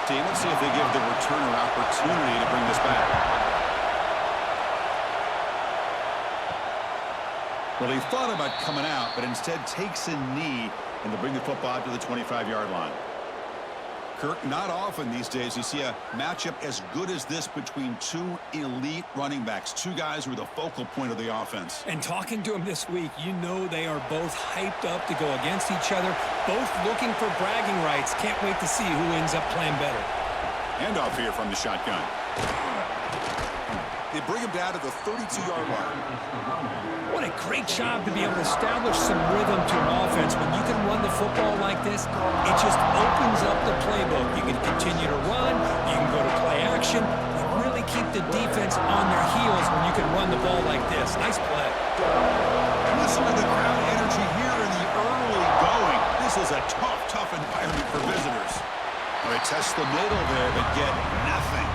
team. Let's see if they give the returner opportunity to bring this back. Well, he thought about coming out, but instead takes a knee and to bring the football to the 25-yard line. Kirk, not often these days you see a matchup as good as this between two elite running backs, two guys who are the focal point of the offense. And talking to them this week, you know they are both hyped up to go against each other, both looking for bragging rights. Can't wait to see who ends up playing better. Handoff here from the shotgun. They bring him down to the 32-yard line. What a great job to be able to establish some rhythm to an offense. When you can run the football like this, it just opens up the playbook. You can continue to run, you can go to play action, and really keep the defense on their heels when you can run the ball like this. Nice play. Listen to the crowd energy here in the early going. This is a tough environment for visitors. They test the middle there, but get nothing.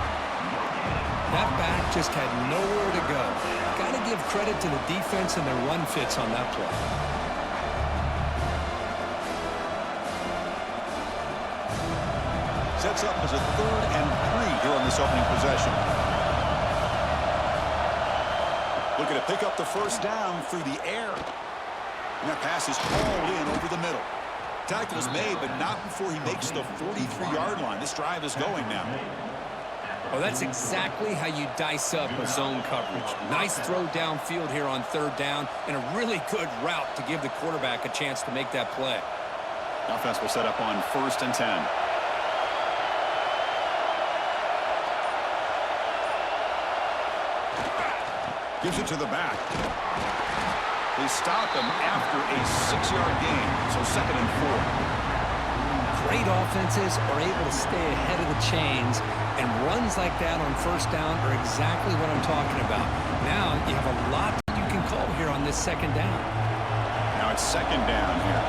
That back just had nowhere to go. Got to give credit to the defense and their run fits on that play. Sets up as a 3rd and 3 here on this opening possession. Looking to pick up the first down through the air. And that pass is hauled in over the middle. Tackle is made, but not before he makes the 43-yard line. This drive is going now. Well, that's exactly how you dice up a zone coverage. Nice throw downfield here on 3rd down, and a really good route to give the quarterback a chance to make that play. Offense will set up on 1st and 10. Gives it to the back. They stop him after a 6-yard gain, so 2nd and 4. Great offenses are able to stay ahead of the chains, and runs like that on 1st down are exactly what I'm talking about. Now you have a lot that you can call here on this 2nd down. Now it's 2nd down here.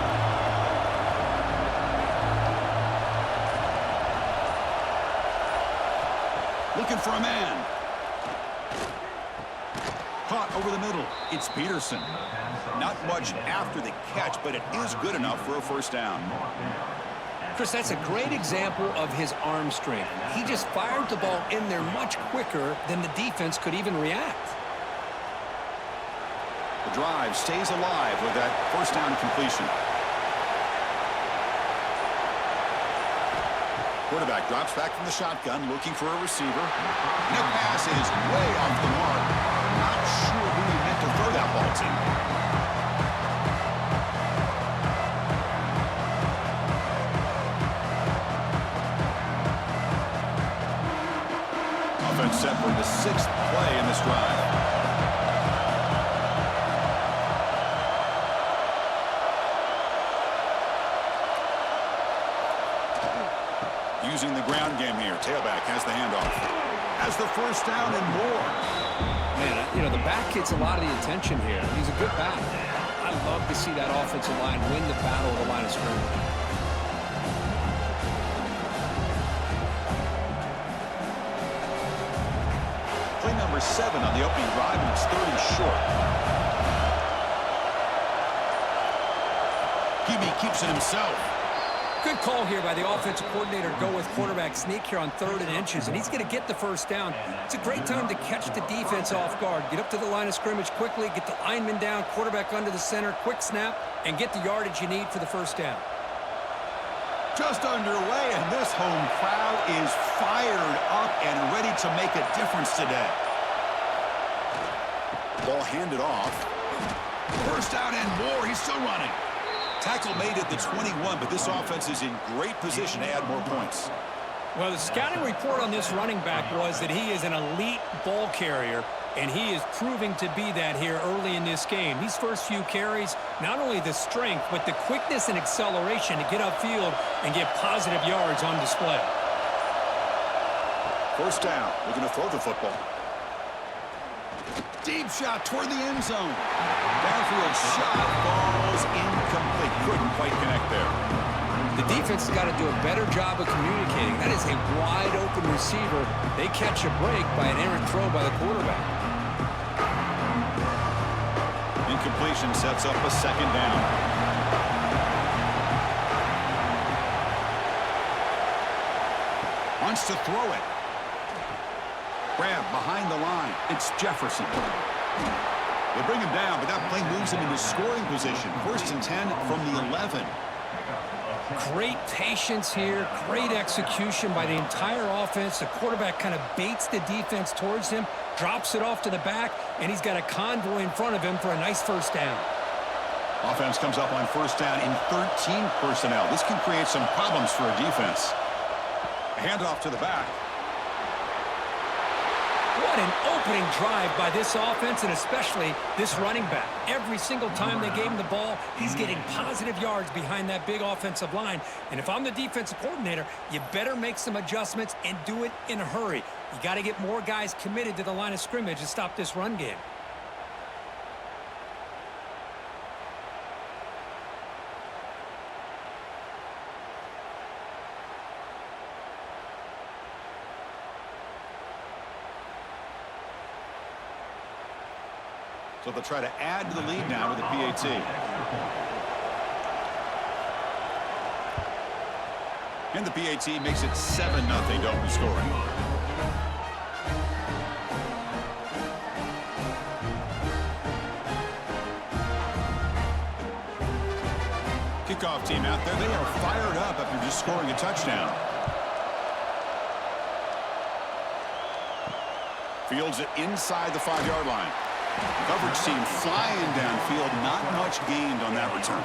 Looking for a man. Caught over the middle. It's Peterson. Not much after the catch, but it is good enough for a 1st down. Chris, that's a great example of his arm strength. He just fired the ball in there much quicker than the defense could even react. The drive stays alive with that 1st down completion. Quarterback drops back from the shotgun, looking for a receiver. And that pass is way off the mark. Not sure who he meant to throw that ball to. Set for the 6th play in this drive. Using the ground game here. Tailback has the handoff. Has the 1st down and more. Man, you know, the back gets a lot of the attention here. He's a good back. I love to see that offensive line win the battle of the line of scrimmage. Number 7 on the opening drive, and it's 3rd and short. Hebe keeps it himself. Good call here by the offensive coordinator to go with quarterback sneak here on 3rd and inches, and he's going to get the 1st down. It's a great time to catch the defense off guard. Get up to the line of scrimmage quickly, get the lineman down, quarterback under the center, quick snap, and get the yardage you need for the 1st down. Just underway, and this home crowd is fired up and ready to make a difference today. Ball handed off. 1st down and more. He's still running. Tackle made at the 21, but this offense is in great position to add more points. Well, the scouting report on this running back was that he is an elite ball carrier, and he is proving to be that here early in this game. These first few carries, not only the strength, but the quickness and acceleration to get upfield and get positive yards on display. 1st down. We're going to throw the football. Deep shot toward the end zone. Downfield shot falls incomplete. Couldn't quite connect there. The defense has got to do a better job of communicating. That is a wide-open receiver. They catch a break by an errant throw by the quarterback. Incompletion sets up a 2nd down. Wants to throw it. Grab behind the line. It's Jefferson. They bring him down, but that play moves him into scoring position. 1st and 10 from the 11. Great patience here, great execution by the entire offense. The quarterback kind of baits the defense towards him, drops it off to the back, and he's got a convoy in front of him for a nice first down. Offense comes up on first down in 13 personnel. This can create some problems for a defense. A handoff to the back. What an opening drive by this offense, and especially this running back. Every single time they gave him the ball, he's getting positive yards behind that big offensive line. And if I'm the defensive coordinator, you better make some adjustments and do it in a hurry. You got to get more guys committed to the line of scrimmage to stop this run game. So they'll try to add to the lead now with the PAT. And the PAT makes it 7-0 Dolphin scoring. Kickoff team out there. They are fired up after just scoring a touchdown. Fields it inside the 5-yard line. Coverage team flying downfield. Not much gained on that return.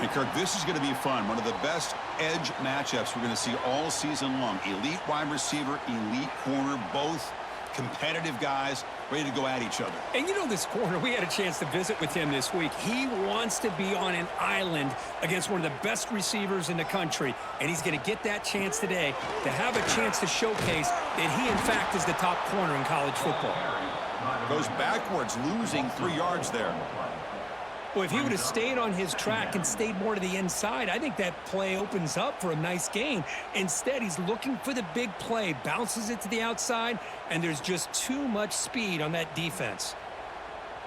And Kirk, this is going to be fun. One of the best edge matchups we're going to see all season long. Elite wide receiver, elite corner, both competitive guys ready to go at each other. And you know this corner, we had a chance to visit with him this week. He wants to be on an island against one of the best receivers in the country. And he's going to get that chance today to have a chance to showcase that he, in fact, is the top corner in college football. Goes backwards, losing 3 yards there. Well, if he would have stayed on his track and stayed more to the inside, I think that play opens up for a nice gain. Instead, he's looking for the big play, bounces it to the outside, and there's just too much speed on that defense.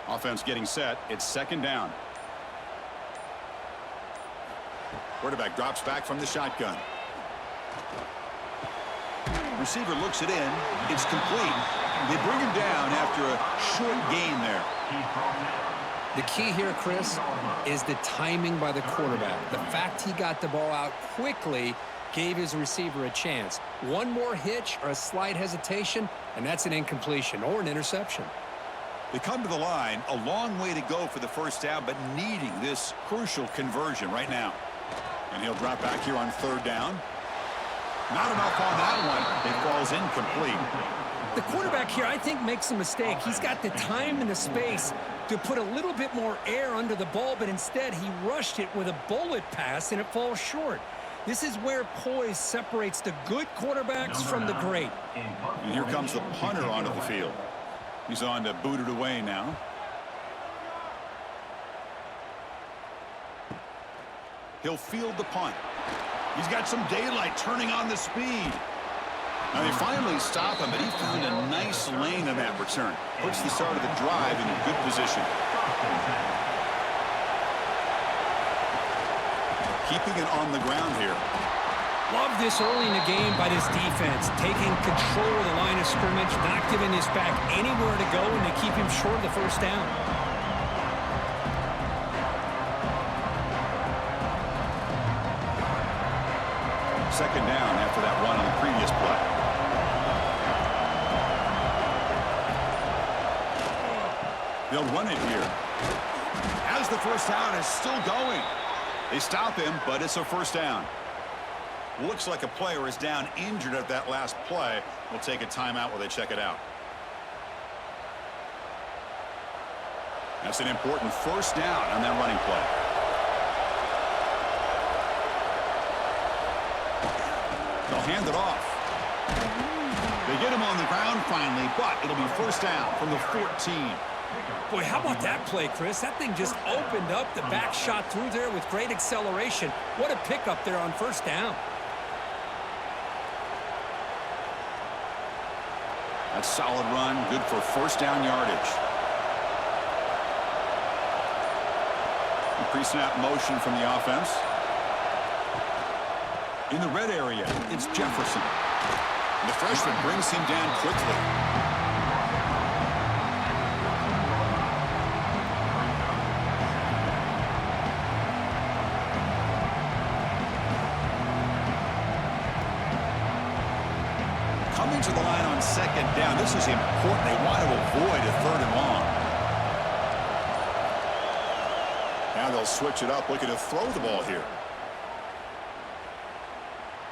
Offense getting set. It's 2nd down. Quarterback drops back from the shotgun. Receiver looks it in. It's complete. They bring him down after a short gain there. The key here, Chris, is the timing by the quarterback. The fact he got the ball out quickly gave his receiver a chance. One more hitch or a slight hesitation, and that's an incompletion or an interception. They come to the line, a long way to go for the first down, but needing this crucial conversion right now. And he'll drop back here on 3rd down. Not enough on that one. It falls incomplete. The quarterback here, I think, makes a mistake. He's got the time and the space to put a little bit more air under the ball, but instead he rushed it with a bullet pass, and it falls short. This is where poise separates the good quarterbacks from the great. And here comes the punter onto the field. He's on to boot it away now. He'll field the punt. He's got some daylight turning on the speed. Now they finally stop him, but he found a nice lane on that return. Puts the start of the drive in a good position. Keeping it on the ground here. Love this early in the game by this defense, taking control of the line of scrimmage, not giving this back anywhere to go, and they keep him short of the first down. Second down after that run on the previous play. They'll run it here. As the first down is still going. They stop him, but it's a first down. Looks like a player is down injured at that last play. We'll take a timeout while they check it out. That's an important first down on that running play. They'll hand it off. They get him on the ground finally, but it'll be first down from the 14. Boy, how about that play, Chris? That thing just opened up. The back shot through there with great acceleration. What a pickup there on first down. That's solid run, good for first down yardage. Pre-snap motion from the offense. In the red area, it's Jefferson. And the freshman brings him down quickly. Coming to the line on second down. This is important. They want to avoid a third and long. Now they'll switch it up, looking to throw the ball here.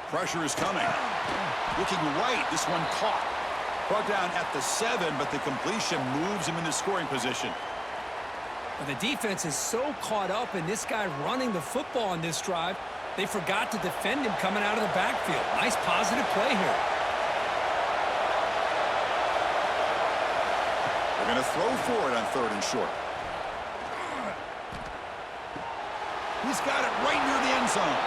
Pressure is coming. Looking right. This one caught. Brought down at the 7, but the completion moves him into scoring position. Well, the defense is so caught up in this guy running the football on this drive, they forgot to defend him coming out of the backfield. Nice positive play here. They're going to throw for it on 3rd and short. He's got it right near the end zone.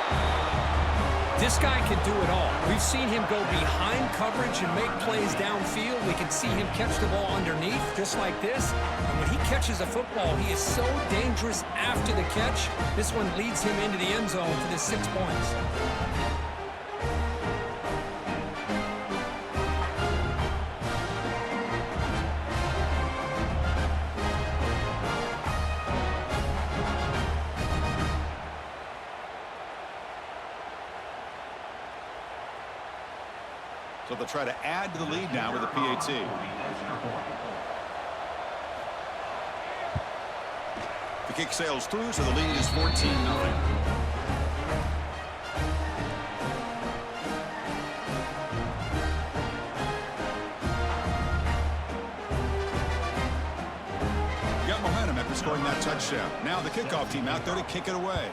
This guy can do it all. We've seen him go behind coverage and make plays downfield. We can see him catch the ball underneath, just like this. And when he catches a football, he is so dangerous after the catch. This one leads him into the end zone for the 6 points. So they'll try to add to the lead now with a PAT. The kick sails through, so the lead is 14-0. Got momentum after scoring that touchdown. Now the kickoff team out there to kick it away.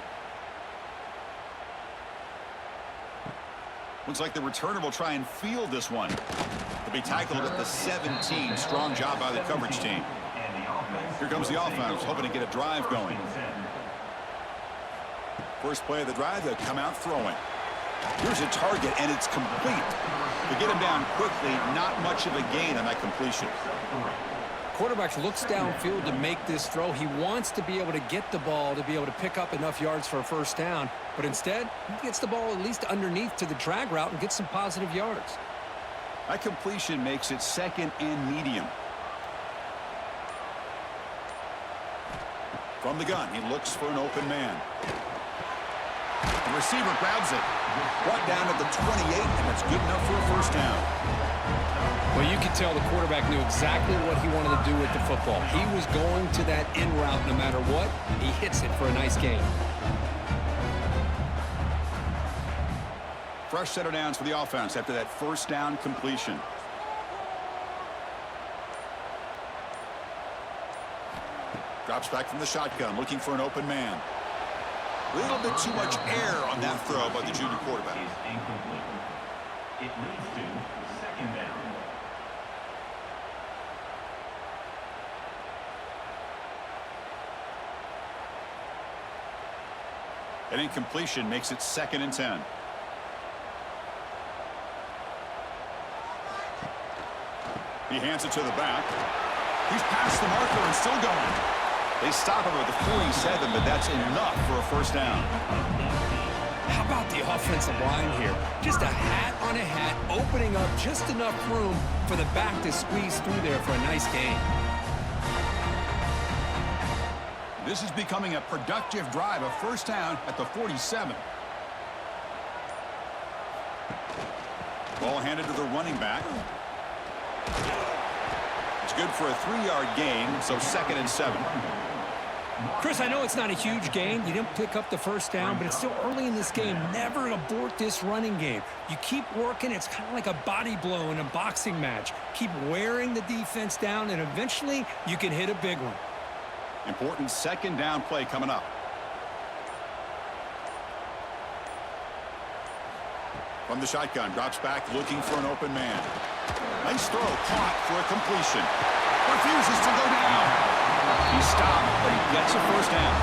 Looks like the returner will try and field this one. To be tackled at the 17. Strong job by the coverage team. Here comes the offense, hoping to get a drive going. First play of the drive, they'll come out throwing. Here's a target, and it's complete. To get him down quickly, not much of a gain on that completion. Quarterback looks downfield to make this throw. He wants to be able to get the ball to be able to pick up enough yards for a first down. But instead, he gets the ball at least underneath to the drag route and gets some positive yards. That completion makes it 2nd and medium. From the gun, he looks for an open man. The receiver grabs it. Brought down at the 28, and that's good enough for a first down. Well, you could tell the quarterback knew exactly what he wanted to do with the football. He was going to that in route no matter what. He hits it for a nice gain. Fresh set of downs for the offense after that first down completion. Drops back from the shotgun, looking for an open man. A little bit too much air on that throw by the junior quarterback. It leads to 2nd down. An incompletion makes it 2nd and 10. He hands it to the back. He's past the marker and still going. They stop him at the 47, but that's enough for a first down. How about the offensive line here? Just a hat on a hat, opening up just enough room for the back to squeeze through there for a nice gain. This is becoming a productive drive, a first down at the 47. Ball handed to the running back. It's good for a 3-yard gain, so 2nd and 7. Chris, I know it's not a huge gain. You didn't pick up the first down, but it's still early in this game. Never abort this running game. You keep working. It's kind of like a body blow in a boxing match. Keep wearing the defense down, and eventually you can hit a big one. Important 2nd down play coming up. From the shotgun, drops back, looking for an open man. Nice throw, caught for a completion. Refuses to go down. He stopped, but he gets a first down.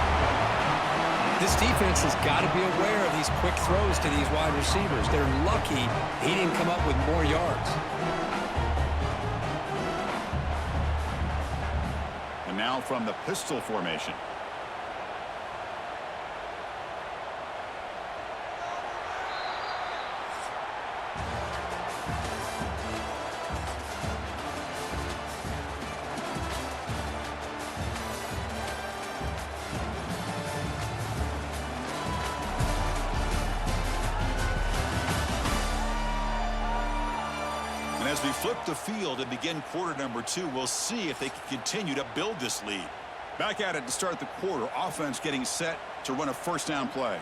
This defense has got to be aware of these quick throws to these wide receivers. They're lucky he didn't come up with more yards. And now from the pistol formation. As we flip the field and begin quarter number 2, we'll see if they can continue to build this lead. Back at it to start the quarter. Offense getting set to run a first down play.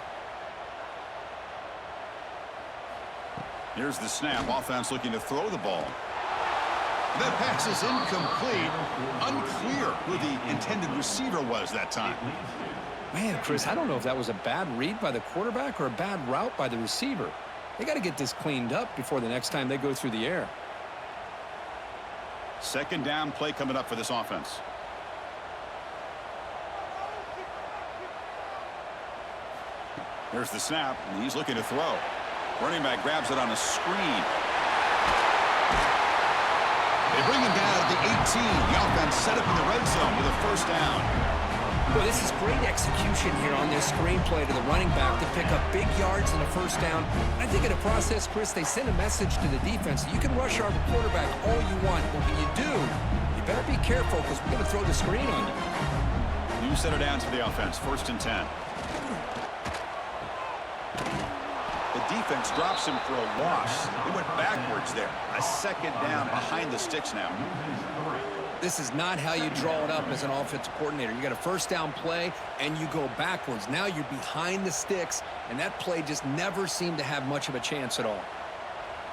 Here's the snap. Offense looking to throw the ball. That pass is incomplete. Unclear who the intended receiver was that time. Man, Chris, I don't know if that was a bad read by the quarterback or a bad route by the receiver. They got to get this cleaned up before the next time they go through the air. Second down play coming up for this offense. Here's the snap, and he's looking to throw. Running back grabs it on a screen. They bring him down at the 18. The offense set up in the red zone with a first down. Well, this is great execution here on this screenplay to the running back to pick up big yards and a first down. I think in the process, Chris, they send a message to the defense. You can rush our quarterback all you want, but when you do, you better be careful because we're going to throw the screen on you. New center down to the offense, 1st and 10. The defense drops him for a loss. They went backwards there. A second down behind the sticks now. This is not how you draw it up as an offensive coordinator. You got a first down play, and you go backwards. Now you're behind the sticks, and that play just never seemed to have much of a chance at all.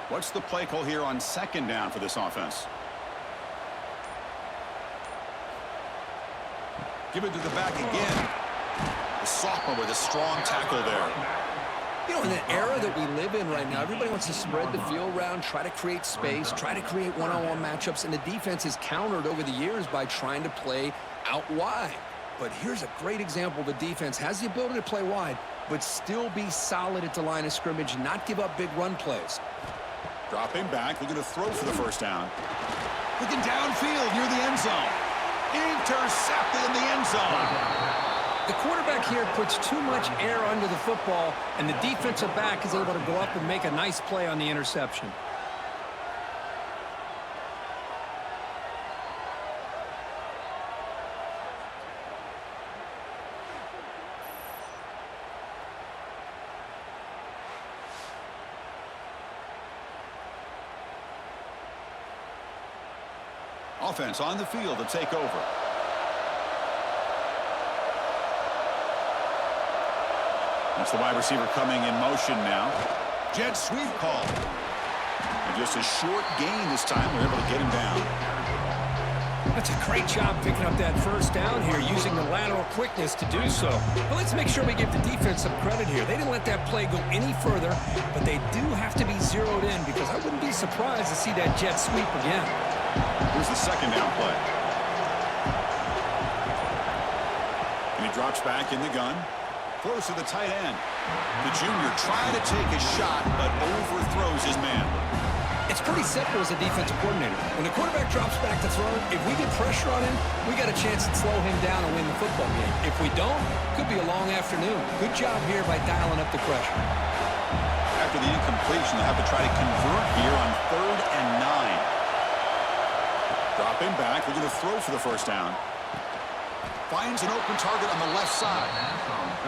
What's the play call here on second down for this offense? Give it to the back again. The sophomore with a strong tackle there. You know, in the era that we live in right now, everybody wants to spread the field around, try to create space, try to create one-on-one matchups, and the defense is countered over the years by trying to play out wide. But here's a great example. The defense has the ability to play wide, but still be solid at the line of scrimmage, not give up big run plays. Dropping back, looking to throw for the first down. Looking downfield near the end zone. Intercepted in the end zone. The quarterback here puts too much air under the football, and the defensive back is able to go up and make a nice play on the interception. Offense on the field to take over. That's the wide receiver coming in motion now. Jet sweep call. And just a short gain this time. We're able to get him down. That's a great job picking up that first down here, using the lateral quickness to do so. But let's make sure we give the defense some credit here. They didn't let that play go any further, but they do have to be zeroed in because I wouldn't be surprised to see that jet sweep again. Here's the second down play. And he drops back in the gun. Throws to the tight end. The junior trying to take a shot, but overthrows his man. It's pretty simple as a defensive coordinator. When the quarterback drops back to throw, if we get pressure on him, we got a chance to slow him down and win the football game. If we don't, could be a long afternoon. Good job here by dialing up the pressure. After the incompletion, they have to try to convert here on 3rd and 9. Dropping back, we're going to throw for the first down. Finds an open target on the left side.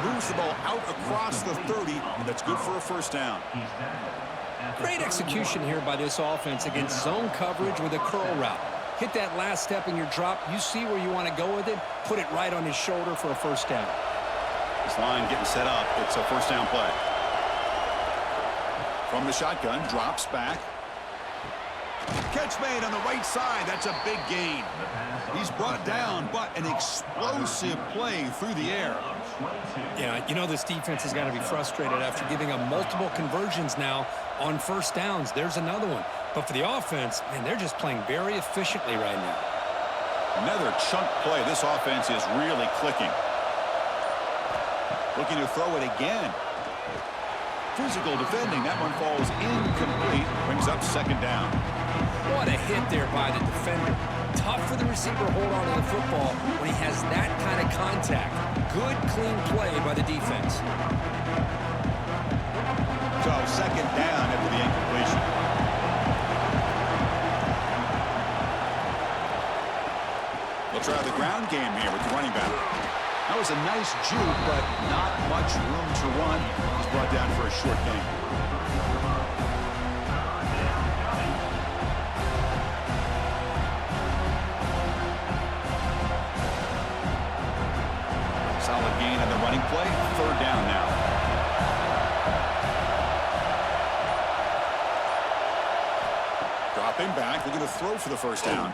Moves the ball out across the 30, and that's good for a first down. Great execution here by this offense against zone coverage with a curl route. Hit that last step in your drop. You see where you want to go with it. Put it right on his shoulder for a first down. This line getting set up. It's a first down play. From the shotgun, drops back. Catch made on the right side. That's a big gain. He's brought down, but an explosive play through the air. Yeah, you know this defense has got to be frustrated after giving up multiple conversions now on first downs. There's another one. But for the offense, man, they're just playing very efficiently right now. Another chunk play. This offense is really clicking. Looking to throw it again. Physical defending. That one falls incomplete. Brings up second down. What a hit there by the defender. Tough for the receiver to hold on to the football when he has that kind of contact. Good, clean play by the defense. So second down after the incompletion. They'll try the ground game here with the running back. That was a nice juke, but not much room to run. He's brought down for a short gain. behind the running play. Third down now. Dropping back. They're going to throw for the first down.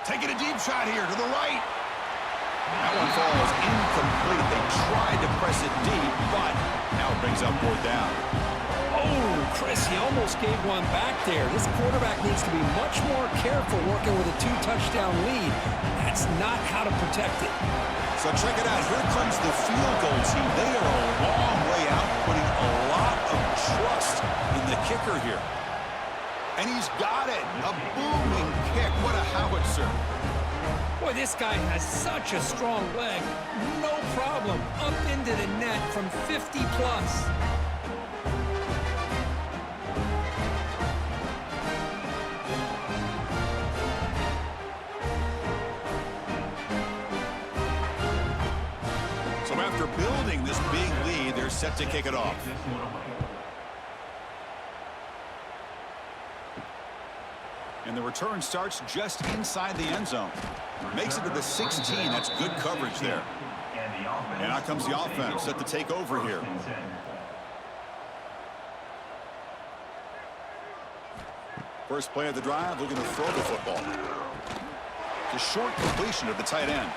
Taking a deep shot here to the right. That one falls incomplete. They tried to press it deep, but now it brings up fourth down. Oh, Chris, he almost gave one back there. This quarterback needs to be much more careful working with a 2-touchdown lead. That's not how to protect it. So check it out. Here comes the field goal team. They are a long way out, putting a lot of trust in the kicker here. And he's got it. A booming kick. What a howitzer. Boy, this guy has such a strong leg. No problem. Up into the net from 50 plus. So after building this big lead, they're set to kick it off. And the return starts just inside the end zone. Makes it to the 16. That's good coverage there. And out comes the offense set to take over here. First play of the drive, looking to throw the football. The short completion of the tight end.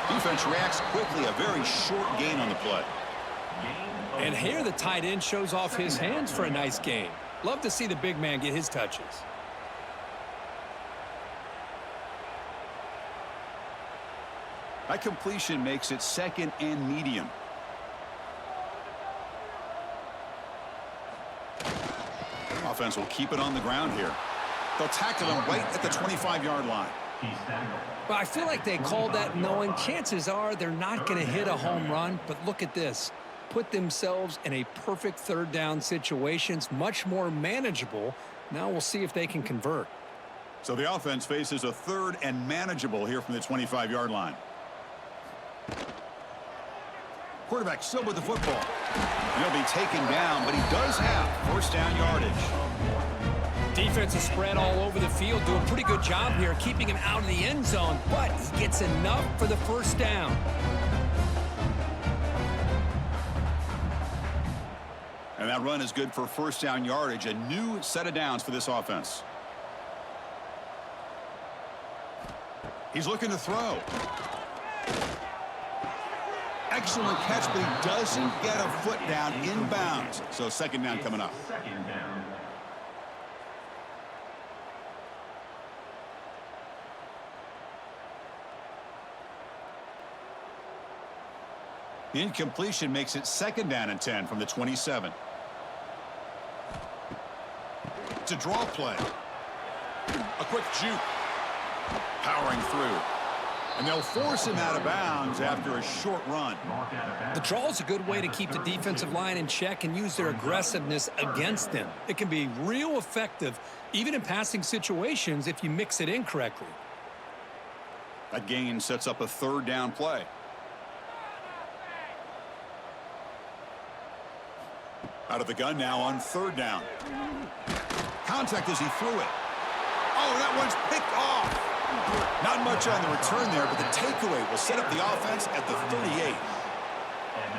Defense reacts quickly, a very short gain on the play. And here the tight end shows off his hands for a nice gain. Love to see the big man get his touches. That completion makes it second and medium. Offense will keep it on the ground here. They'll tackle him right at the 25-yard line. But I feel like they called that knowing chances are they're not going to hit a home run. But look at this. Put themselves in a perfect third down situations, much more manageable. Now we'll see if they can convert. So the offense faces a third and manageable here from the 25-yard line. Quarterback still with the football. He'll be taken down, but he does have first down yardage. Defense is spread all over the field, doing a pretty good job here, keeping him out of the end zone, but he gets enough for the first down. And that run is good for first down yardage, a new set of downs for this offense. He's looking to throw. Excellent catch, but he doesn't get a foot down inbounds. So second down coming up. The incompletion makes it second down and 10 from the 27. It's a draw play. A quick juke. Powering through. And they'll force him out of bounds after a short run. The draw is a good way to keep the defensive line in check and use their aggressiveness against them. It can be real effective, even in passing situations, if you mix it in correctly. That gain sets up a third down play. Out of the gun now on third down. Contact as he threw it. Oh, that one's picked off. Not much on the return there, but the takeaway will set up the offense at the 38.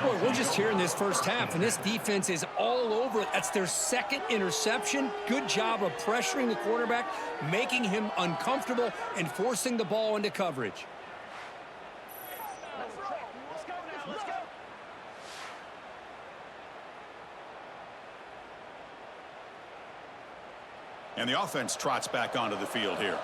Boy, we're just here in this first half, and this defense is all over it. That's their second interception. Good job of pressuring the quarterback, making him uncomfortable, and forcing the ball into coverage. And the offense trots back onto the field here.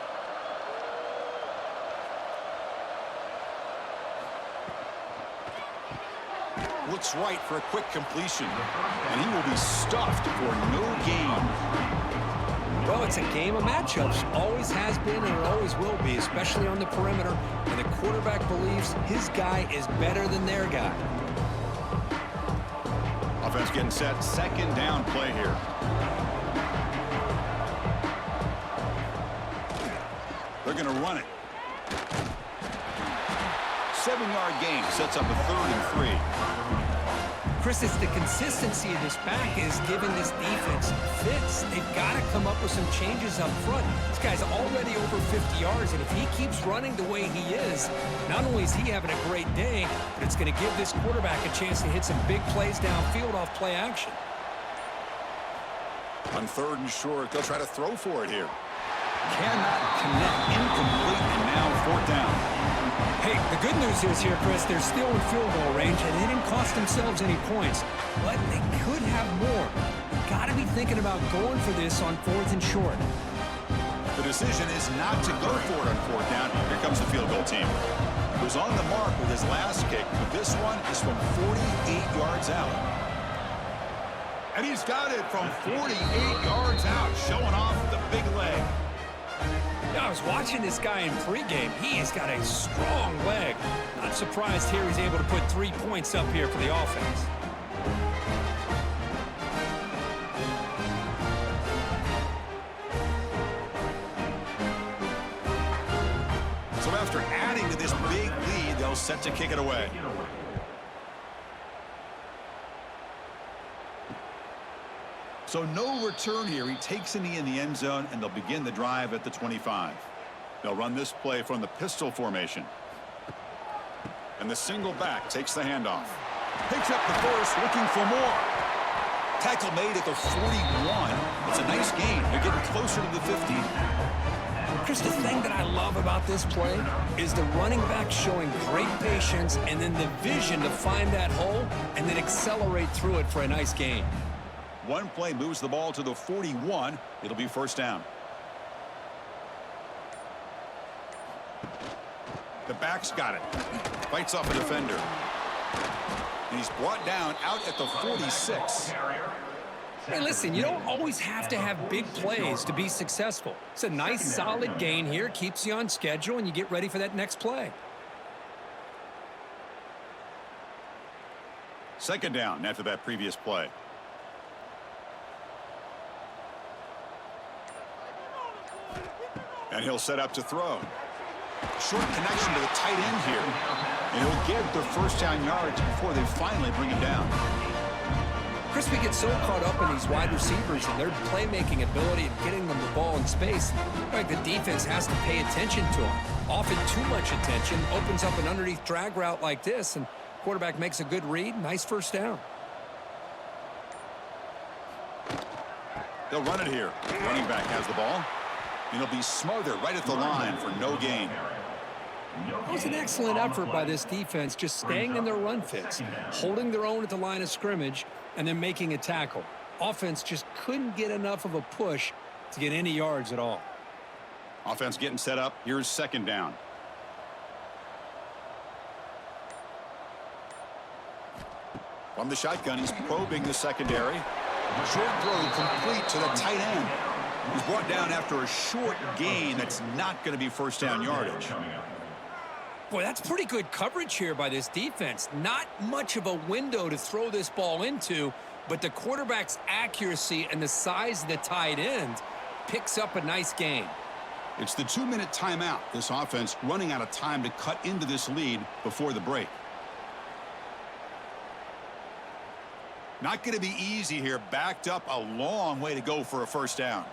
Looks right for a quick completion. And he will be stuffed for no gain. Well, it's a game of matchups. Always has been and it always will be, especially on the perimeter. And the quarterback believes his guy is better than their guy. Offense getting set. Second down play here. They're going to run it. 7-yard gain sets up a 3rd and 3. Chris, it's the consistency of this back is giving this defense fits. They've got to come up with some changes up front. This guy's already over 50 yards, and if he keeps running the way he is, not only is he having a great day, but it's going to give this quarterback a chance to hit some big plays downfield off play action. On 3rd and short, they'll try to throw for it here. Cannot connect, incomplete, and now 4th down. Hey, the good news is here, Chris, they're still in field goal range, and they didn't cost themselves any points, but they could have more. You've got to be thinking about going for this on 4th and short. The decision is not to go for it on 4th down. Here comes the field goal team. He was on the mark with his last kick, but this one is from 48 yards out. And he's got it from 48 yards out, showing off the big leg. Yeah, I was watching this guy in pregame. He has got a strong leg. Not surprised here he's able to put 3 points up here for the offense. So after adding to this big lead, they'll set to kick it away. So no return here. He takes a knee in the end zone, and they'll begin the drive at the 25. They'll run this play from the pistol formation. And the single back takes the handoff. Picks up the first, looking for more. Tackle made at the 41. It's a nice gain. They're getting closer to the 50. Chris, the thing that I love about this play is the running back showing great patience and then the vision to find that hole and then accelerate through it for a nice gain. One play moves the ball to the 41. It'll be 1st down. The back's got it. Fights off a defender. And he's brought down out at the 46. Hey, listen, you don't always have to have big plays to be successful. It's a nice, solid gain here. Keeps you on schedule, and you get ready for that next play. 2nd down after that previous play. And he'll set up to throw. Short connection to the tight end here. And he'll get the 1st down yards before they finally bring him down. Chris, we get so caught up in these wide receivers and their playmaking ability and getting them the ball in space. Like the defense has to pay attention to them. Often too much attention opens up an underneath drag route like this, and quarterback makes a good read. Nice 1st down. They'll run it here. Running back has the ball. And he'll be smothered right at the line for no gain. It was an excellent effort by this defense, just staying in their run fits, holding their own at the line of scrimmage, and then making a tackle. Offense just couldn't get enough of a push to get any yards at all. Offense getting set up. Here's 2nd down. From the shotgun, he's probing the secondary. Short throw complete to the tight end. He's brought down after a short gain that's not going to be 1st down yardage. Boy, that's pretty good coverage here by this defense. Not much of a window to throw this ball into, but the quarterback's accuracy and the size of the tight end picks up a nice gain. It's the 2-minute timeout. This offense running out of time to cut into this lead before the break. Not going to be easy here. Backed up a long way to go for a 1st down.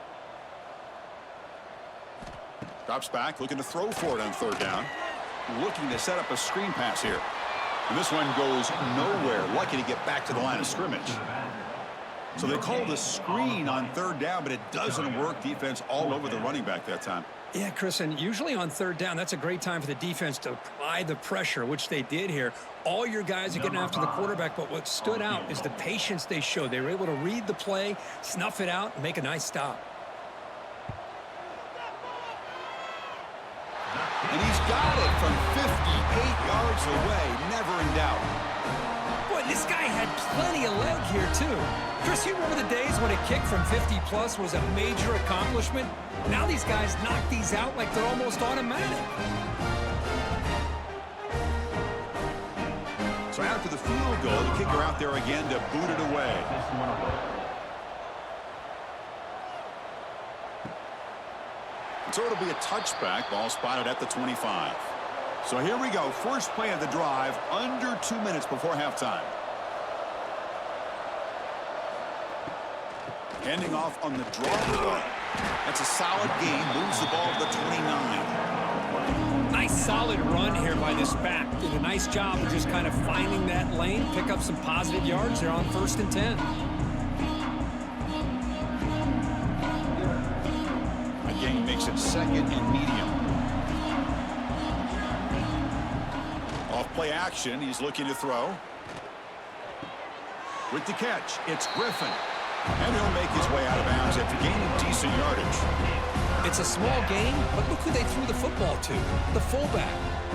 Drops back, looking to throw for it on 3rd down. Looking to set up a screen pass here. And this one goes nowhere. Lucky to get back to the line of scrimmage. So they call the screen on 3rd down, but it doesn't work. Defense all over the running back that time. Yeah, Chris, and usually on 3rd down, that's a great time for the defense to apply the pressure, which they did here. All your guys are getting after the quarterback, but what stood out is the patience they showed. They were able to read the play, snuff it out, and make a nice stop. And he's got it from 58 yards away, never in doubt. Boy, this guy had plenty of leg here, too. Chris, you remember the days when a kick from 50-plus was a major accomplishment? Now these guys knock these out like they're almost automatic. So after the field goal, the kicker out there again to boot it away. So it'll be a touchback. Ball spotted at the 25. So here we go. First play of the drive, under 2 minutes before halftime. Handing off on the draw play. That's a solid gain. Moves the ball to the 29. Nice solid run here by this back. Did a nice job of just kind of finding that lane, pick up some positive yards there on 1st and 10. A gain makes it 2nd and medium. Off play action. He's looking to throw. With the catch, it's Griffin. And he'll make his way out of bounds after gaining decent yardage. It's a small gain, but look who they threw the football to, the fullback.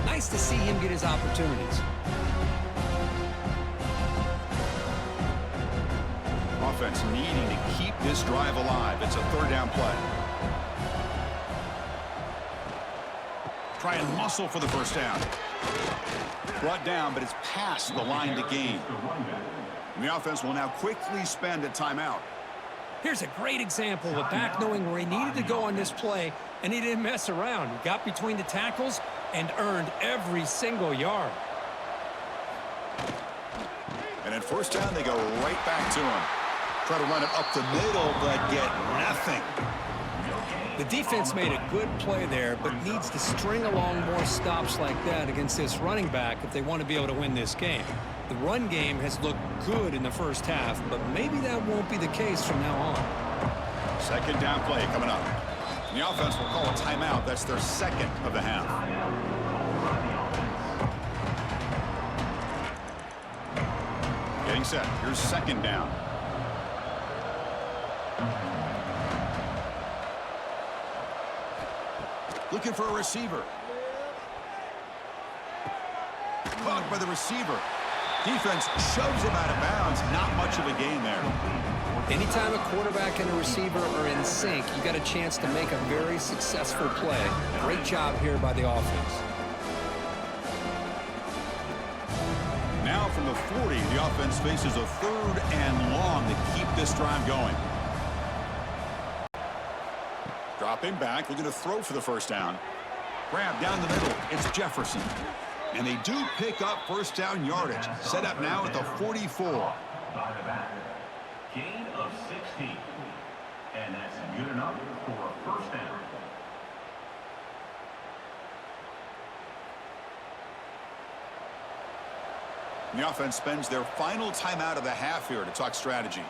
Nice to see him get his opportunities. Offense needing to keep this drive alive. It's a 3rd down play. Try and muscle for the 1st down. Brought down, but it's past the line to gain. And the offense will now quickly spend a timeout. Here's a great example of a back knowing where he needed to go on this play, and he didn't mess around. He got between the tackles and earned every single yard. And at 1st down, they go right back to him. Try to run it up the middle, but get nothing. The defense made a good play there, but needs to string along more stops like that against this running back if they want to be able to win this game. The run game has looked good in the 1st half, but maybe that won't be the case from now on. 2nd down play coming up. And the offense will call a timeout. That's their 2nd of the half. Getting set. Here's 2nd down. Looking for a receiver. Caught by the receiver. Defense shoves him out of bounds. Not much of a gain there. Anytime a quarterback and a receiver are in sync, you got a chance to make a very successful play. Great job here by the offense. Now from the 40, the offense faces a 3rd and long to keep this drive going. Dropping back, looking to throw for the 1st down. Grab down the middle. It's Jefferson. And they do pick up 1st down yardage. Set up now at the 44. By the back. Gain of 16. And that's good enough for a 1st down. The offense spends their final timeout of the half here to talk strategy.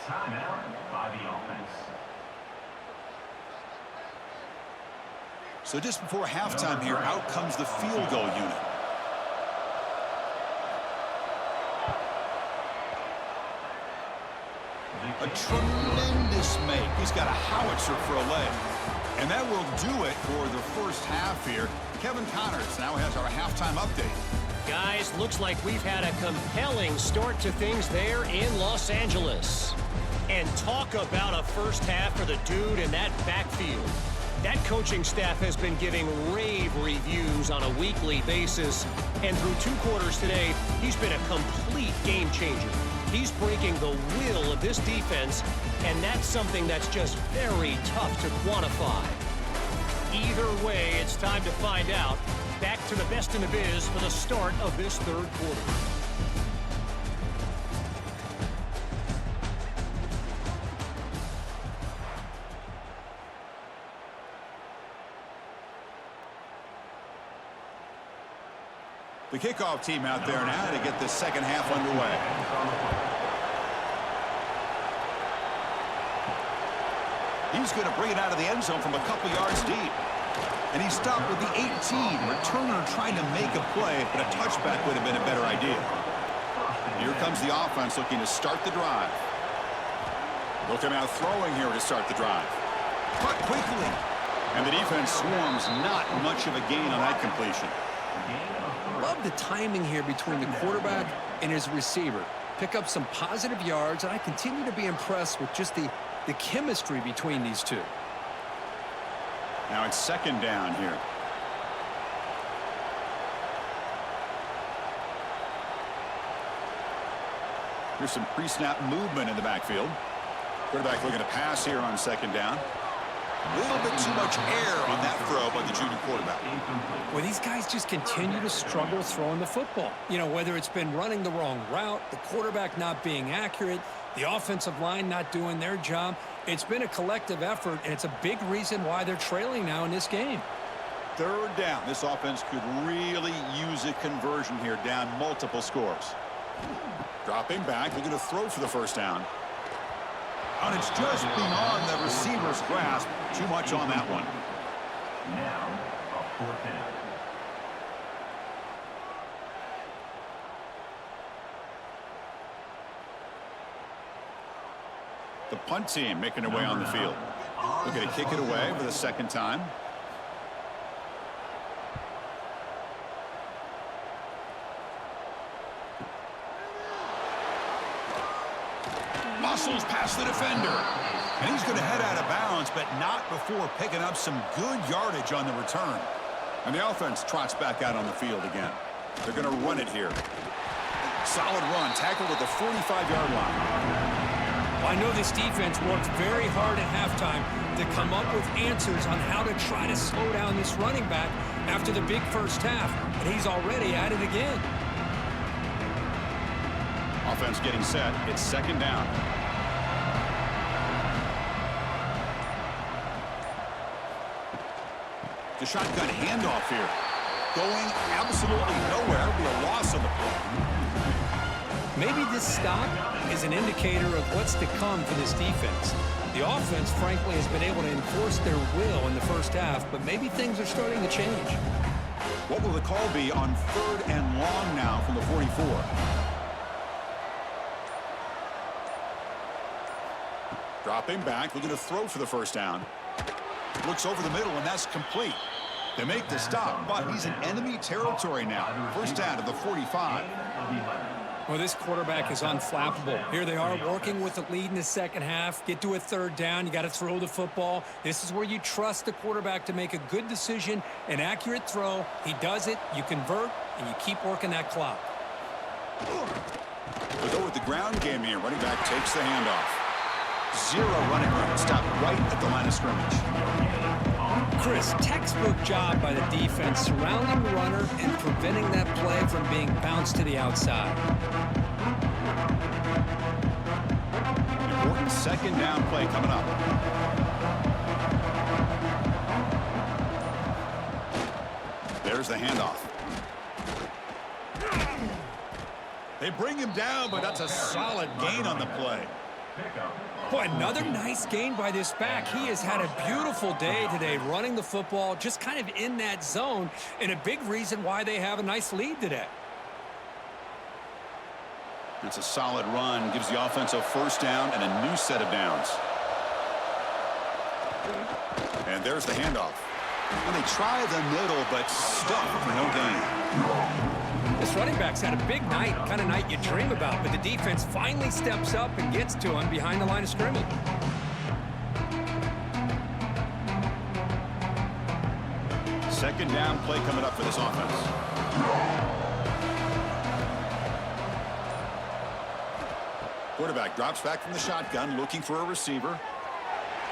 Timeout by the offense. So just before halftime here, out comes the field goal unit. A tremendous make. He's got a howitzer for a leg. And that will do it for the 1st half here. Kevin Connors now has our halftime update. Guys, looks like we've had a compelling start to things there in Los Angeles. And talk about a 1st half for the dude in that backfield. That coaching staff has been giving rave reviews on a weekly basis. And through 2 quarters today, he's been a complete game changer. He's breaking the will of this defense, and that's something that's just very tough to quantify. Either way, it's time to find out. Back to the best in the biz for the start of this 3rd quarter. The kickoff team out there now to get the 2nd half underway. He's going to bring it out of the end zone from a couple yards deep. And he stopped with the 18. Returner trying to make a play, but a touchback would have been a better idea. Here comes the offense looking to start the drive. They'll come out throwing here to start the drive. Cut quickly. And the defense swarms. Not much of a gain on that completion. Love the timing here between the quarterback and his receiver. Pick up some positive yards, and I continue to be impressed with just the chemistry between these two. Now it's 2nd down here. Here's some pre-snap movement in the backfield. Quarterback looking to pass here on 2nd down. A little bit too much air on that throw by the junior quarterback. Well, these guys just continue to struggle throwing the football. You know, whether it's been running the wrong route, the quarterback not being accurate, the offensive line not doing their job. It's been a collective effort, and it's a big reason why they're trailing now in this game. Third down. This offense could really use a conversion here, down multiple scores. Dropping back, looking to throw for the first down. And it's just beyond the receiver's grasp. Too much on that one. Now, a fourth down. The punt team making their way on the field. Looking to kick it away for the second time. Muscles past the defender. And he's going to head out of bounds, but not before picking up some good yardage on the return. And the offense trots back out on the field again. They're going to run it here. Solid run, tackled at the 45-yard line. Well, I know this defense worked very hard at halftime to come up with answers on how to try to slow down this running back after the big first half, and he's already at it again. Offense getting set. It's second down. The shotgun handoff here. Going absolutely nowhere. It'll be a loss on the play. Maybe this stop is an indicator of what's to come for this defense. The offense, frankly, has been able to enforce their will in the first half, but maybe things are starting to change. What will the call be on third and long now from the 44? Dropping back, looking to throw for the first down. Looks over the middle, and that's complete. They make the stop, but he's in enemy territory now. First down to the 45. Well, this quarterback is unflappable. Here they are working with the lead in the second half. Get to a third down. You got to throw the football. This is where you trust the quarterback to make a good decision, an accurate throw. He does it, you convert, and you keep working that clock. We'll go with the ground game here. Running back takes the handoff. Zero running room. Stopped right at the line of scrimmage. Chris, textbook job by the defense surrounding the runner and preventing that play from being bounced to the outside. Important second down play coming up. There's the handoff. They bring him down, but that's a solid gain on the play. Boy, another nice gain by this back. He has had a beautiful day today running the football, just kind of in that zone, and a big reason why they have a nice lead today. It's a solid run, gives the offense a first down and a new set of downs. And there's the handoff. And they try the middle, but stuck for no gain. This running back's had a big night, kind of night you dream about, but the defense finally steps up and gets to him behind the line of scrimmage. Second down play coming up for this offense. Quarterback drops back from the shotgun, looking for a receiver.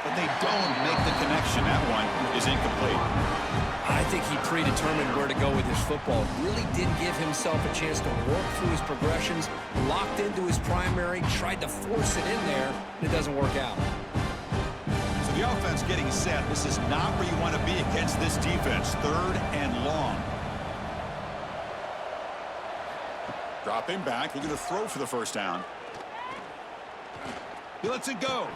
But they don't make the connection. That one is incomplete. I think he predetermined where to go with his football. Really didn't give himself a chance to work through his progressions, locked into his primary, tried to force it in there, and it doesn't work out. So the offense getting set. This is not where you want to be against this defense. Third and long. Dropping back, looking to throw for the first down. He lets it go.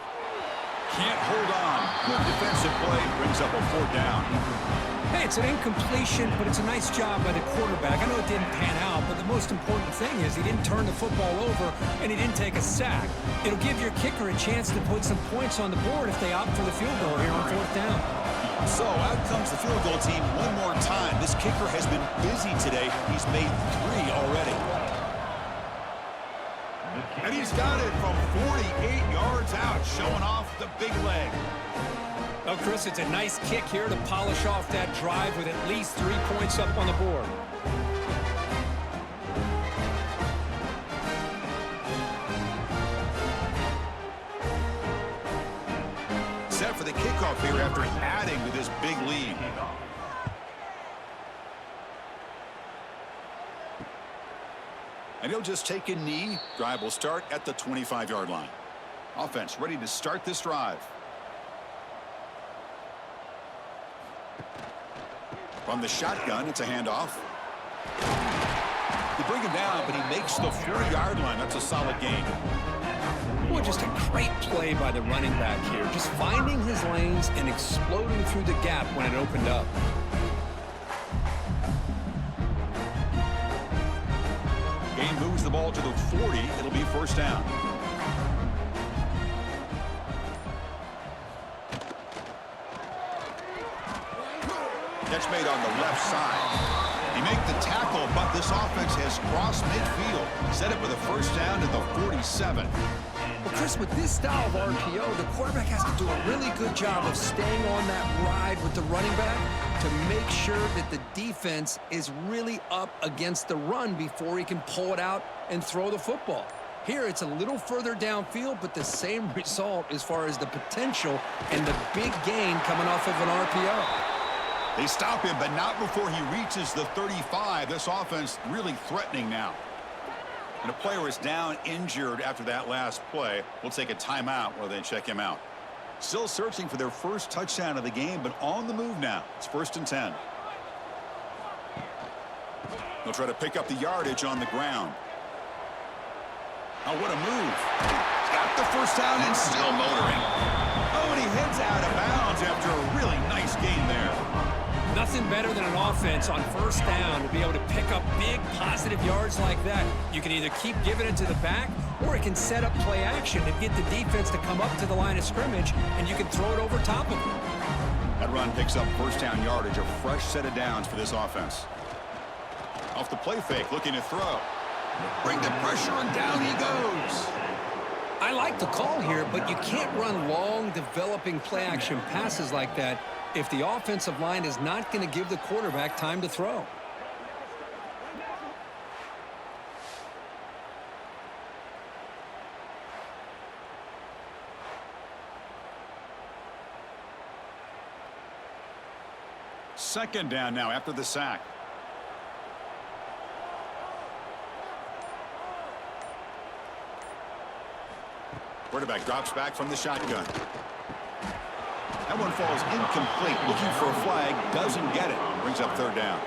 Can't hold on. Good defensive play, brings up a fourth down. Hey, it's an incompletion, but it's a nice job by the quarterback. I know it didn't pan out, but the most important thing is he didn't turn the football over and he didn't take a sack. It'll give your kicker a chance to put some points on the board if they opt for the field goal here on fourth down. So out comes the field goal team one more time. This kicker has been busy today. He's made 3 already. And he's got it from 48 yards out, showing off the big leg. Oh, Chris, it's a nice kick here to polish off that drive with at least 3 points up on the board. Set for the kick kickoff here after adding to this big lead. And he'll just take a knee. Drive will start at the 25-yard line. Offense ready to start this drive. From the shotgun, it's a handoff. They bring him down, but he makes the 40-yard line. That's a solid gain. Well, just a great play by the running back here. Just finding his lanes and exploding through the gap when it opened up. Gain moves the ball to the 40. It'll be first down. Catch made on the left side. He made the tackle, but this offense has crossed midfield. Set it with a first down to the 47. Well, Chris, with this style of RPO, the quarterback has to do a really good job of staying on that ride with the running back to make sure that the defense is really up against the run before he can pull it out and throw the football. Here, it's a little further downfield, but the same result as far as the potential and the big gain coming off of an RPO. They stop him, but not before he reaches the 35. This offense really threatening now. And a player is down injured after that last play. We'll take a timeout while they check him out. Still searching for their first touchdown of the game, but on the move now. It's 1st and 10. They'll try to pick up the yardage on the ground. Oh, what a move. Got the first down and still motoring. Oh, and he heads out of bounds after a really nice gain there. Nothing better than an offense on first down to be able to pick up big positive yards like that. You can either keep giving it to the back, or it can set up play action and get the defense to come up to the line of scrimmage, and you can throw it over top of them. That run picks up first down yardage, a fresh set of downs for this offense. Off the play fake, looking to throw. Bring the pressure, and down he goes. I like the call here, but you can't run long, developing play-action passes like that if the offensive line is not going to give the quarterback time to throw. Second down now after the sack. Quarterback drops back from the shotgun. That one falls incomplete. Looking for a flag, doesn't get it. Brings up third down.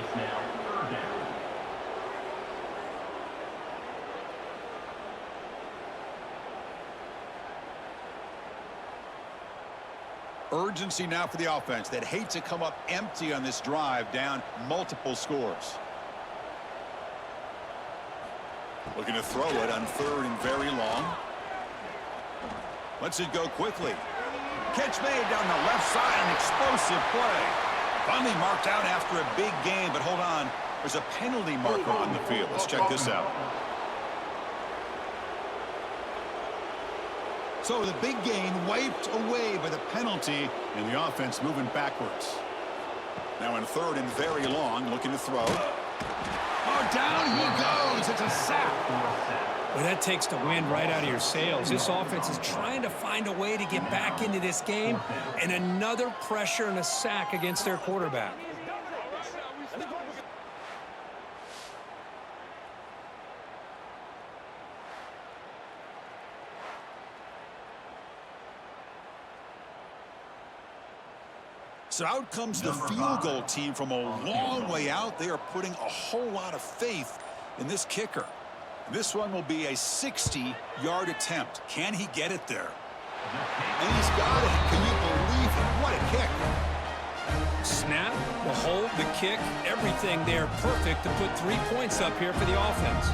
It's now third down. Urgency now for the offense that hate to come up empty on this drive, down multiple scores. Looking to throw it on 3rd and very long. Lets it go quickly. Catch made down the left side, an explosive play. Finally marked out after a big game, but hold on. There's a penalty marker on the field. Let's check this out. So the big gain wiped away by the penalty, and the offense moving backwards. Now in 3rd and very long, looking to throw. Oh, down he goes. It's a sack. Well, that takes the wind right out of your sails. This offense is trying to find a way to get back into this game, and another pressure and a sack against their quarterback. So out comes the field goal team from a long way out. They are putting a whole lot of faith in this kicker. This one will be a 60-yard attempt. Can he get it there? And he's got it. Can you believe it? What a kick. Snap, the hold, the kick, everything there perfect to put 3 points up here for the offense.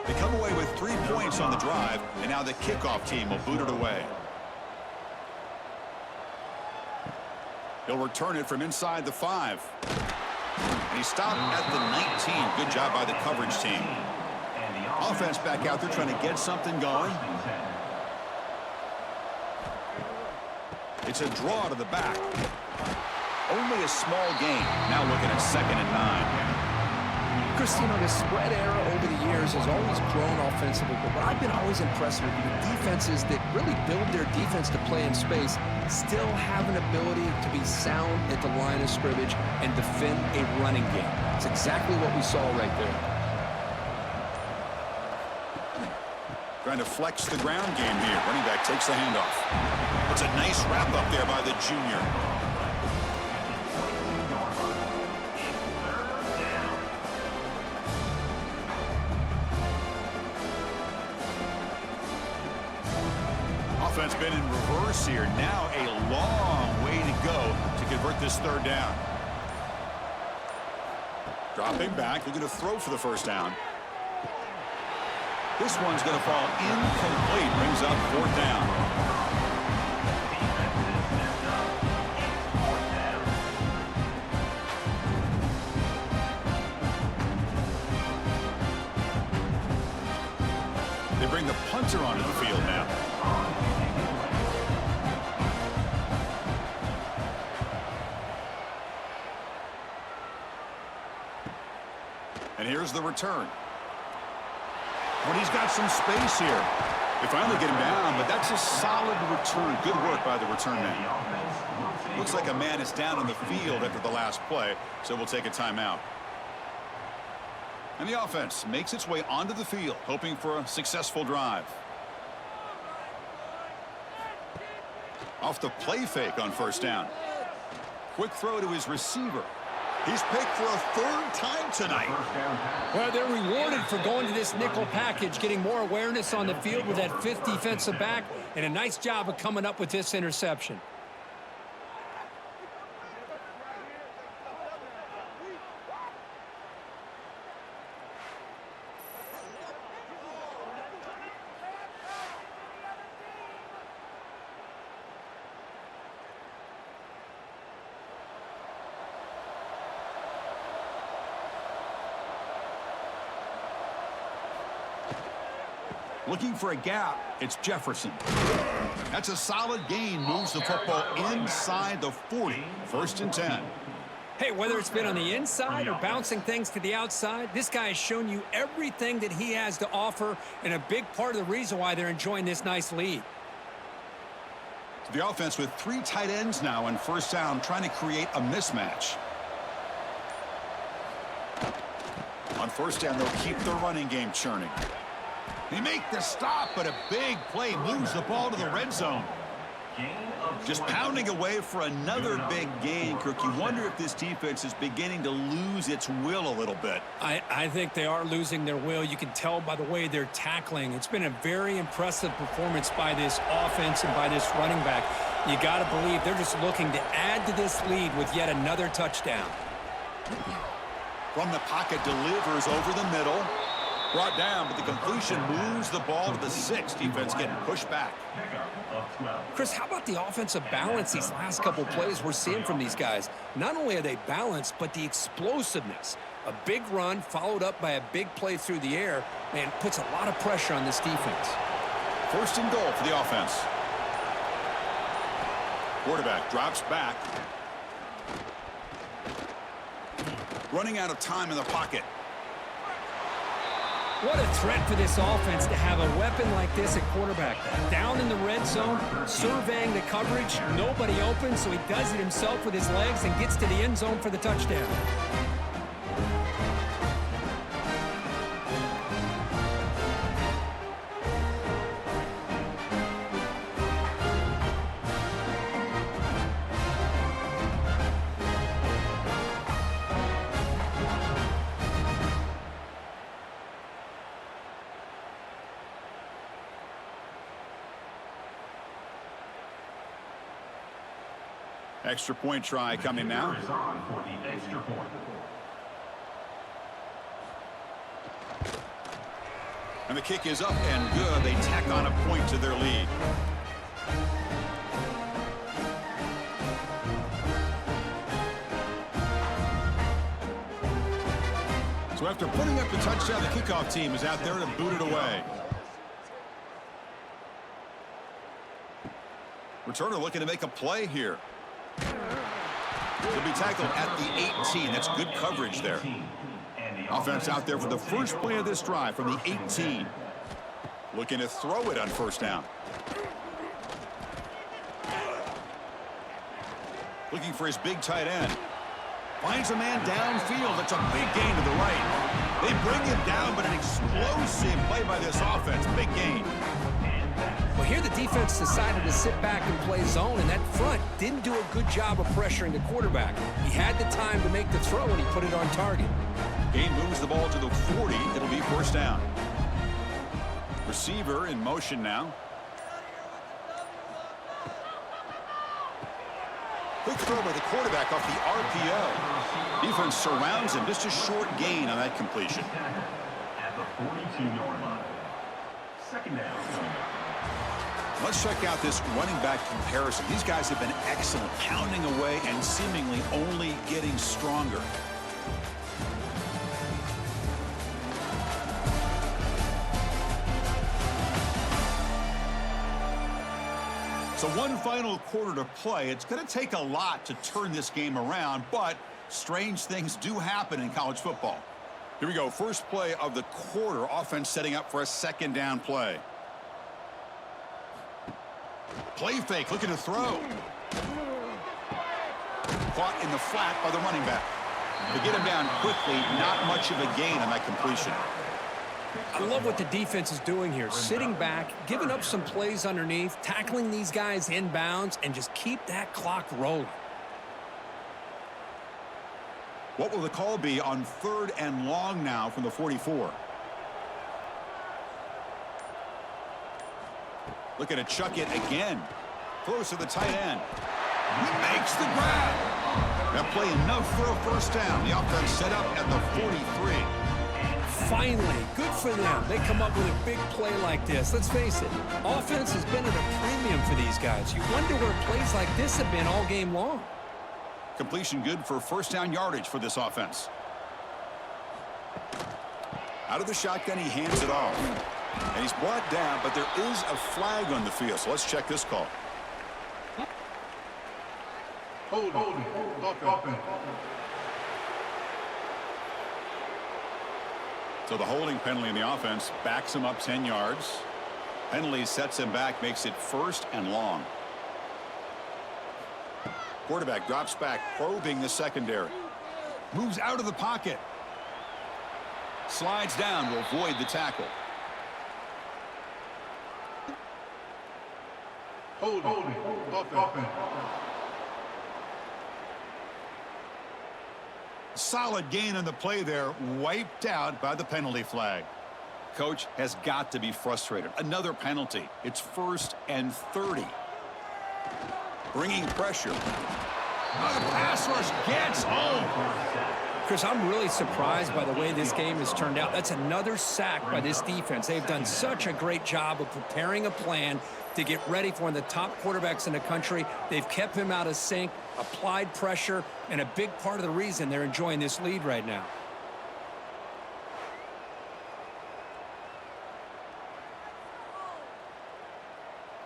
They come away with 3 points on the drive, and now the kickoff team will boot it away. He'll return it from inside the 5. And he stopped at the 19. Good job by the coverage team. Offense back out there trying to get something going. It's a draw to the back. Only a small gain. Now looking at 2nd and 9. Christine, the spread era over the years has always grown offensively, but what I've been always impressed with the defenses that really build their defense to play in space still have an ability to be sound at the line of scrimmage and defend a running game. It's exactly what we saw right there. Trying to flex the ground game here. Running back takes the handoff. It's a nice wrap up there by the junior. Offense been in reverse here. Now a long way to go to convert this third down. Dropping back, looking to throw for the first down. This one's going to fall incomplete. Brings up fourth down. They bring the punter onto the field now. And here's the return. But he's got some space here. They finally get him down, but that's a solid return. Good work by the return man. Looks like a man is down on the field after the last play, so we'll take a timeout. And the offense makes its way onto the field, hoping for a successful drive. Off the play fake on first down. Quick throw to his receiver. He's picked for a third time tonight. Well, they're rewarded for going to this nickel package, getting more awareness on the field with that fifth defensive back, and a nice job of coming up with this interception. Looking for a gap, it's Jefferson. That's a solid gain, moves the football inside the 40. First and 10. Hey, whether it's been on the inside or bouncing things to the outside, this guy has shown you everything that he has to offer, and a big part of the reason why they're enjoying this nice lead. The offense with three tight ends now in first down, trying to create a mismatch. On first down, they'll keep the running game churning. They make the stop, but a big play moves the ball to the red zone. Just pounding away for another big gain, Kirk. You wonder if this defense is beginning to lose its will a little bit. I think they are losing their will. You can tell by the way they're tackling. It's been a very impressive performance by this offense and by this running back. You got to believe they're just looking to add to this lead with yet another touchdown. From the pocket, delivers over the middle. Brought down, but the completion moves the ball to the 6. Defense getting pushed back. Chris, how about the offensive balance these last couple plays we're seeing from these guys? Not only are they balanced, but the explosiveness. A big run followed up by a big play through the air, man, puts a lot of pressure on this defense. First and goal for the offense. Quarterback drops back. Running out of time in the pocket. What a threat for this offense to have a weapon like this at quarterback. Down in the red zone, surveying the coverage, nobody open, so he does it himself with his legs and gets to the end zone for the touchdown. Extra point try coming now. And the kick is up and good. They tack on a point to their lead. So after putting up the touchdown, the kickoff team is out there to boot it away. Returner looking to make a play here. He'll be tackled at the 18. That's good coverage there. Offense out there for the first play of this drive from the 18. Looking to throw it on first down. Looking for his big tight end. Finds a man downfield. That's a big gain to the right. They bring him down, but an explosive play by this offense. Big gain. Well, here the defense decided to sit back and play zone, and that front didn't do a good job of pressuring the quarterback. He had the time to make the throw, and he put it on target. Gain moves the ball to the 40. It'll be first down. Receiver in motion now. Quick throw by the quarterback off the RPO. Defense surrounds him. Just a short gain on that completion. At the 42-yard line. Second down. Let's check out this running back comparison. These guys have been excellent, pounding away and seemingly only getting stronger. So one final quarter to play. It's going to take a lot to turn this game around, but strange things do happen in college football. Here we go. First play of the quarter. Offense setting up for a second down play. Play fake, looking to throw. Caught in the flat by the running back. To get him down quickly, not much of a gain on that completion. I love what the defense is doing here. Sitting back, giving up some plays underneath, tackling these guys inbounds, and just keep that clock rolling. What will the call be on 3rd and long now from the 44? Looking to chuck it again. Close to the tight end. He makes the grab. That play enough for a first down. The offense set up at the 43. Finally, good for them. They come up with a big play like this. Let's face it, offense has been at a premium for these guys. You wonder where plays like this have been all game long. Completion good for first down yardage for this offense. Out of the shotgun, he hands it off. And he's brought down, but there is a flag on the field. So let's check this call. Hold on. So the holding penalty in the offense backs him up 10 yards. Penalty sets him back, makes it 1st and long. Quarterback drops back, probing the secondary. Moves out of the pocket. Slides down to avoid the tackle. Hold on. Solid gain on the play there, wiped out by the penalty flag. Coach has got to be frustrated. Another penalty. It's 1st and 30. Bringing pressure. The pass rush gets home. Chris, I'm really surprised by the way this game has turned out. That's another sack by this defense. They've done such a great job of preparing a plan to get ready for one of the top quarterbacks in the country. They've kept him out of sync, applied pressure, and a big part of the reason they're enjoying this lead right now.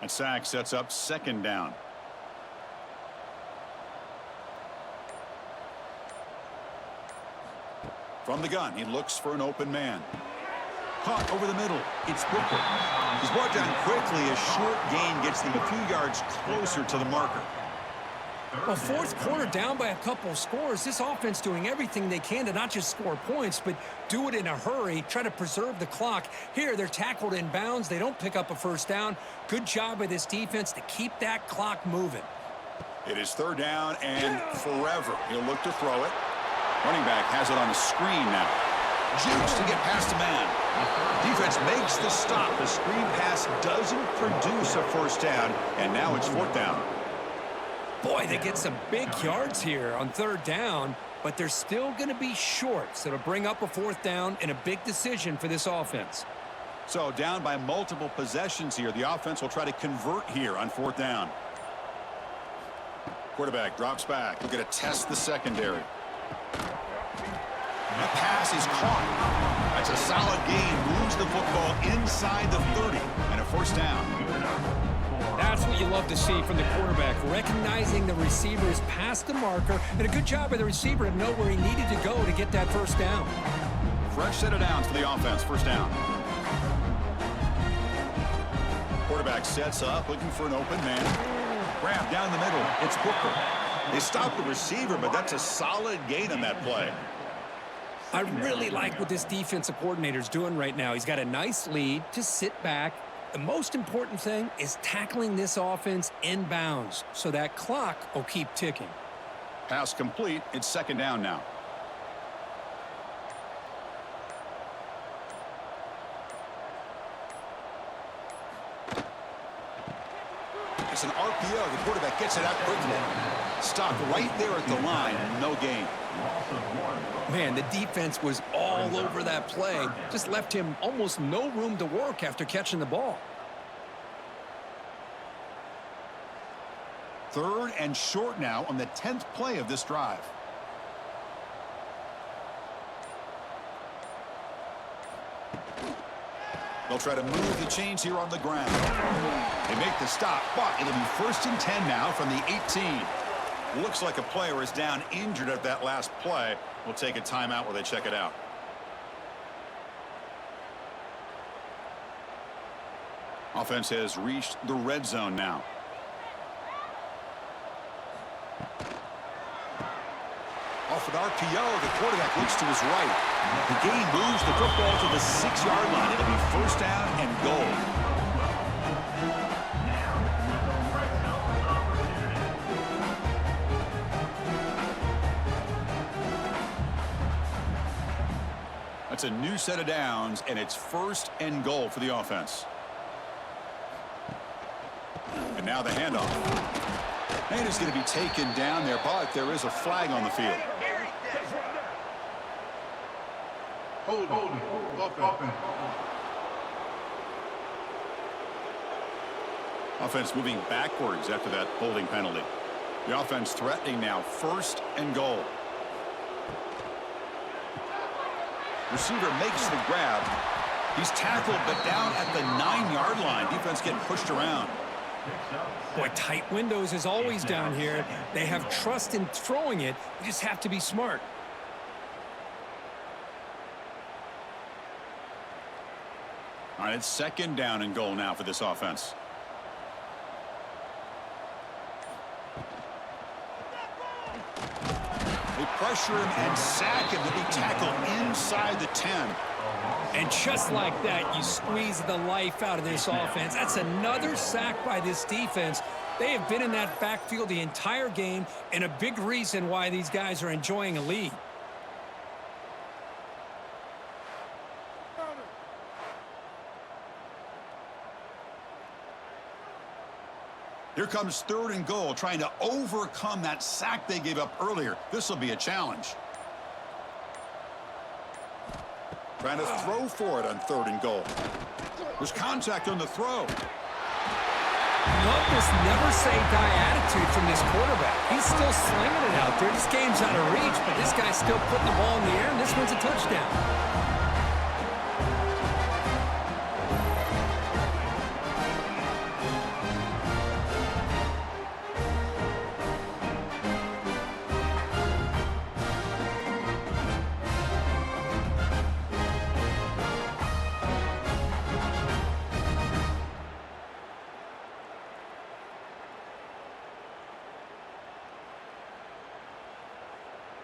And sack sets up 2nd down. From the gun, he looks for an open man. Caught over the middle. It's Booker. He's brought down quickly. A short gain gets them a few yards closer to the marker. Well, 4th quarter down by a couple of scores. This offense doing everything they can to not just score points, but do it in a hurry, try to preserve the clock. Here, they're tackled in bounds. They don't pick up a first down. Good job by this defense to keep that clock moving. It is 3rd down and forever. He'll look to throw it. Running back has it on the screen now. Juice to get past a man. Defense makes the stop. The screen pass doesn't produce a first down, and now it's 4th down. Boy, they get some big yards here on 3rd down, but they're still going to be short, so it'll bring up a 4th down and a big decision for this offense. So down by multiple possessions here. The offense will try to convert here on 4th down. Quarterback drops back. We're going to test the secondary. That pass is caught. That's a solid gain. Moves the football inside the 30 and a first down. That's what you love to see from the quarterback, recognizing the receiver is past the marker, and a good job by the receiver to know where he needed to go to get that first down. Fresh set of downs for the offense. First down. Quarterback sets up, looking for an open man. Grab down the middle. It's Booker. They stopped the receiver, but that's a solid gain on that play. I really like what this defensive coordinator is doing right now. He's got a nice lead to sit back. The most important thing is tackling this offense inbounds so that clock will keep ticking. Pass complete. It's second down now. It's an RPO. The quarterback gets it out quickly. Stopped right there at the line. No gain. Man, the defense was all over that play. Just left him almost no room to work after catching the ball. Third and short now on the 10th play of this drive. They'll try to move the chains here on the ground. They make the stop, but it'll be first and 10 now from the 18. Looks like a player is down injured at that last play. We'll take a timeout while they check it out. Offense has reached the red zone now. Off an RPO, the quarterback looks to his right. The game moves the football to the 6-yard line. It'll be first down and goal. That's a new set of downs, and it's first and goal for the offense. And now the handoff. And it's going to be taken down there, but there is a flag on the field. Holding. Offense moving backwards after that holding penalty. The offense threatening now, first and goal. Receiver makes the grab. He's tackled, but down at the 9-yard line. Defense getting pushed around. Boy, tight windows is always down here. They have trust in throwing it. You just have to be smart. All right, it's second down and goal now for this offense. They pressure him and sack him to be tackled inside the 10. And just like that, you squeeze the life out of this offense. That's another sack by this defense. They have been in that backfield the entire game, and a big reason why these guys are enjoying a lead. Here comes third and goal, trying to overcome that sack they gave up earlier. This will be a challenge. Trying to throw for it on third and goal. There's contact on the throw. Love this never say die attitude from this quarterback. He's still slinging it out there. This game's out of reach, but this guy's still putting the ball in the air, and this one's a touchdown.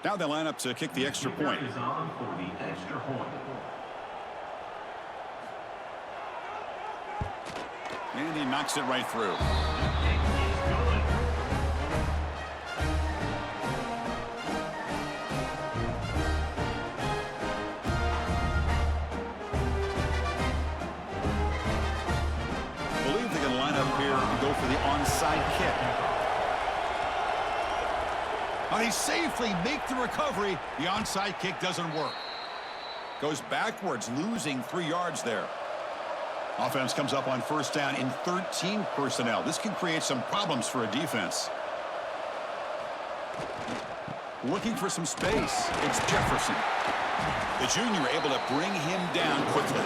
Now they line up to kick the extra point. Is on for the extra point. And he knocks it right through. I believe they're going to line up here and go for the onside kick. And he safely make the recovery. The onside kick doesn't work. Goes backwards, losing 3 yards there. Offense comes up on first down in 13 personnel. This can create some problems for a defense. Looking for some space. It's Jefferson. The junior able to bring him down quickly.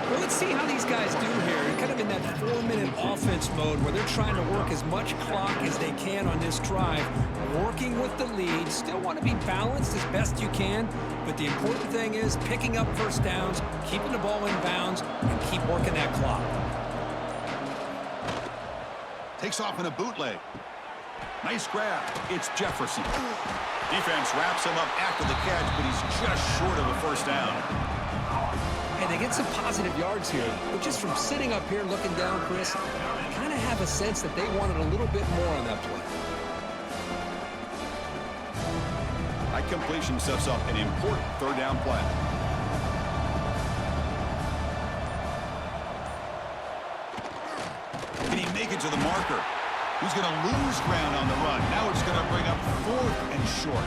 Well, let's see how these guys do here. Kind of in that 4-minute offense mode where they're trying to work as much clock as they can on this drive, working with the lead. Still want to be balanced as best you can, but the important thing is picking up first downs, keeping the ball in bounds, and keep working that clock. Takes off in a bootleg. Nice grab. It's Jefferson. Defense wraps him up after the catch, but he's just short of a first down. And they get some positive yards here, but just from sitting up here looking down, Chris, I kind of have a sense that they wanted a little bit more on that play. That completion sets up an important third down play. Can he make it to the marker? He's going to lose ground on the run. Now it's going to bring up 4th and short.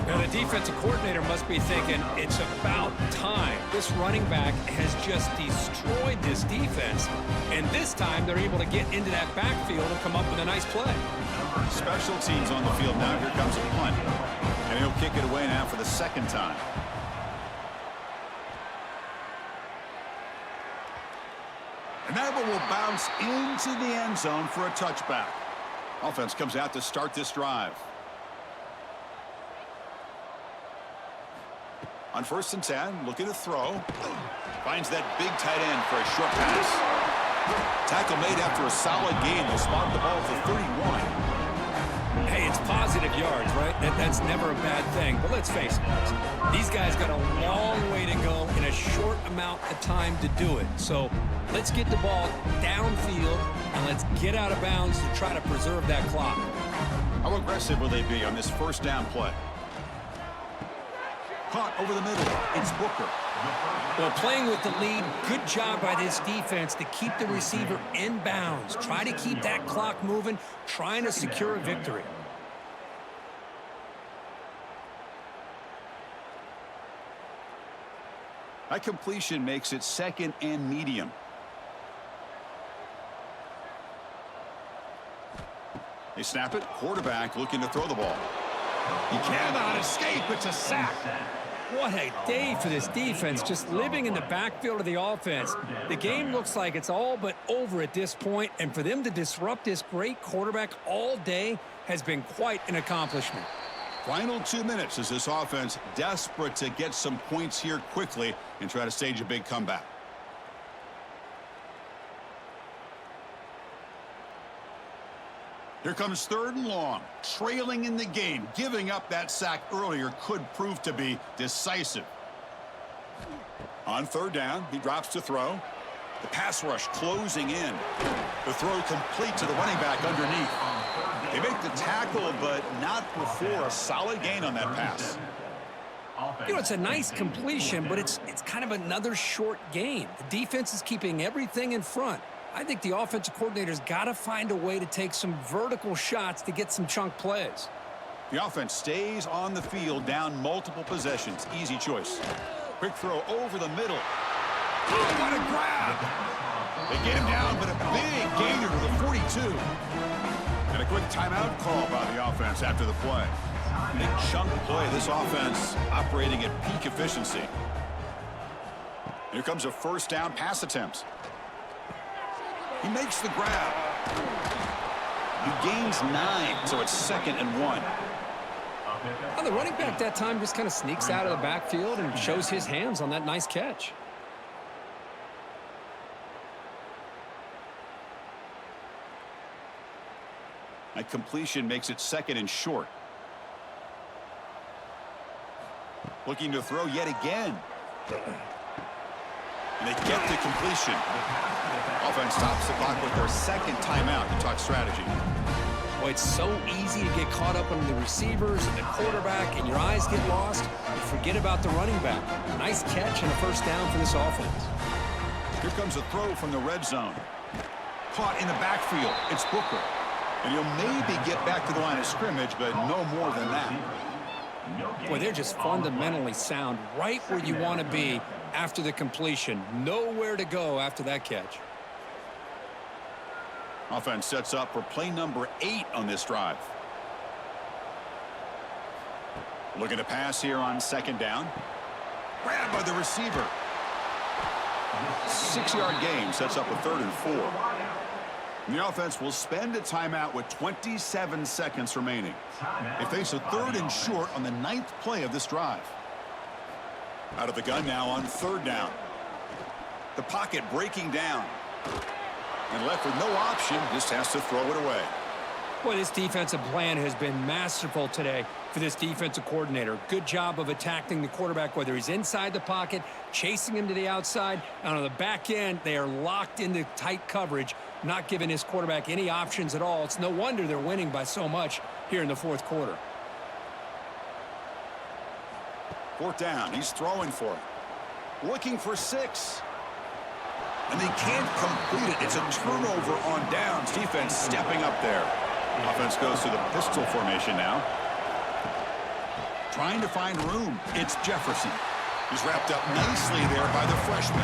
Now the defensive coordinator must be thinking, it's about time. This running back has just destroyed this defense, and this time they're able to get into that backfield and come up with a nice play. Special teams on the field now. Here comes a punt. And he'll kick it away now for the second time. And that one will bounce into the end zone for a touchback. Offense comes out to start this drive. On 1st and 10, looking to throw. Finds that big tight end for a short pass. Tackle made after a solid gain. They'll spot the ball for 31. Hey, it's positive yards, right? That's never a bad thing. But let's face it, these guys got a long way to go in a short amount of time to do it. So let's get the ball downfield, and let's get out of bounds to try to preserve that clock. How aggressive will they be on this first down play? Caught over the middle. It's Booker. Well, playing with the lead, good job by this defense to keep the receiver in bounds. Try to keep that clock moving, trying to secure a victory. That completion makes it 2nd and medium. They snap it. Quarterback looking to throw the ball. He cannot escape. It's a sack. What a day for this defense, just living in the backfield of the offense. The game looks like it's all but over at this point, and for them to disrupt this great quarterback all day has been quite an accomplishment. Final 2 minutes as this offense desperate to get some points here quickly and try to stage a big comeback. Here comes 3rd and long, trailing in the game. Giving up that sack earlier could prove to be decisive. On 3rd down, he drops to throw. The pass rush closing in. The throw complete to the running back underneath. They make the tackle, but not before a solid gain on that pass. You know, it's a nice completion, but it's kind of another short gain. The defense is keeping everything in front. I think the offensive coordinator's got to find a way to take some vertical shots to get some chunk plays. The offense stays on the field down multiple possessions. Easy choice. Quick throw over the middle. Oh, what a grab! They get him down, but a big gainer to the 42. And a quick timeout call by the offense after the play. Big chunk play. This offense operating at peak efficiency. Here comes a 1st down pass attempt. He makes the grab. He gains 9, so it's 2nd and 1. Well, the running back that time just kind of sneaks out of the backfield and shows his hands on that nice catch. That completion makes it 2nd and short. Looking to throw yet again. And they get the completion. Offense stops the clock with their 2nd timeout to talk strategy. Boy, it's so easy to get caught up on the receivers and the quarterback, and your eyes get lost. You forget about the running back. Nice catch and a 1st down for this offense. Here comes a throw from the red zone. Caught in the backfield. It's Booker. And he'll maybe get back to the line of scrimmage, but no more than that. Boy, they're just fundamentally sound right where you want to be after the completion. Nowhere to go after that catch. Offense sets up for play number 8 on this drive. Looking to pass here on 2nd down. Grabbed by the receiver. 6-yard gain sets up a 3rd and 4. And the offense will spend a timeout with 27 seconds remaining. They face a 3rd and short on the 9th play of this drive. Out of the gun now on 3rd down. The pocket breaking down. And left with no option, just has to throw it away. Boy, this defensive plan has been masterful today for this defensive coordinator. Good job of attacking the quarterback, whether he's inside the pocket, chasing him to the outside, and on the back end, they are locked into tight coverage, not giving his quarterback any options at all. It's no wonder they're winning by so much here in the 4th quarter. 4th down, he's throwing for it. Looking for 6. And they can't complete it. It's a turnover on downs. Defense stepping up there. Offense goes to the pistol formation now. Trying to find room. It's Jefferson. He's wrapped up nicely there by the freshman.